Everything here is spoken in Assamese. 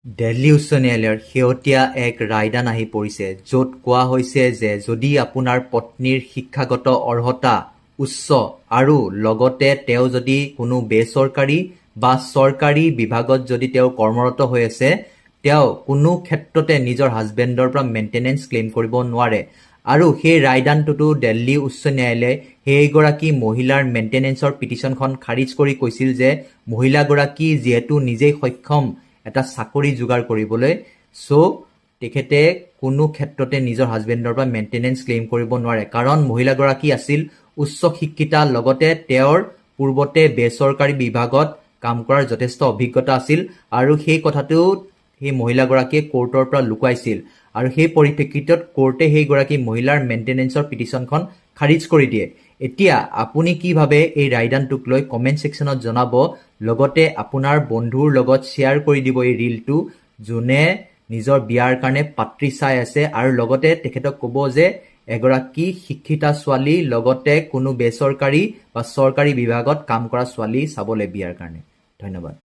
দিল্লী উচ্চ ন্যায়ালয়ৰ শেহতীয়া এক ৰায়দান আহি পৰিছে, য'ত কোৱা হৈছে যে যদি আপোনাৰ পত্নীৰ শিক্ষাগত অৰ্হতা উচ্চ আৰু লগতে তেওঁ যদি কোনো বেচৰকাৰী বা চৰকাৰী বিভাগত যদি তেওঁ কৰ্মৰত হৈ আছে, তেওঁ কোনো ক্ষেত্ৰতে নিজৰ হাজবেণ্ডৰ পৰা মেইনটেনেঞ্চ ক্লেইম কৰিব নোৱাৰে। আৰু সেই ৰায়দানটোতো দিল্লী উচ্চ ন্যায়ালয়ে সেইগৰাকী মহিলাৰ মেইনটেনেঞ্চৰ পিটিশ্যনখন খাৰিজ কৰি কৈছিল যে মহিলাগৰাকী যিহেতু নিজেই সক্ষম এটা চাকৰি যোগাৰ কৰিবলৈ, তেখেতে কোনো ক্ষেত্ৰতে নিজৰ হাজবেণ্ডৰ পৰা মেইনটেনেঞ্চ ক্লেইম কৰিব নোৱাৰে, কাৰণ মহিলাগৰাকী আছিল উচ্চ শিক্ষিতা, লগতে তেওঁৰ পূৰ্বতে বেচৰকাৰী বিভাগত কাম কৰাৰ যথেষ্ট অভিজ্ঞতা আছিল আৰু সেই কথাটো সেই মহিলাগৰাকীয়ে কোৰ্টৰ পৰা লুকুৱাইছিল আৰু সেই পৰিপ্ৰেক্ষিতত কোৰ্টে সেইগৰাকী মহিলাৰ মেইনটেনেঞ্চৰ পিটিশ্যনখন খাৰিজ কৰি দিয়ে। এতিয়া আপুনি কি ভাবে এই ৰায়দানটোক লৈ কমেণ্ট ছেকশ্যনত জনাব, লগতে আপোনাৰ বন্ধুৰ লগত শ্বেয়াৰ কৰি দিব এই ৰিলটো, যোনে নিজৰ বিয়াৰ কাৰণে পাত্ৰী চাই আছে, আৰু লগতে তেখেতক ক'ব যে এগৰাকী শিক্ষিতা ছোৱালী লগতে কোনো বেচৰকাৰী বা চৰকাৰী বিভাগত কাম কৰা ছোৱালী চাবলৈ বিয়াৰ কাৰণে। ধন্যবাদ।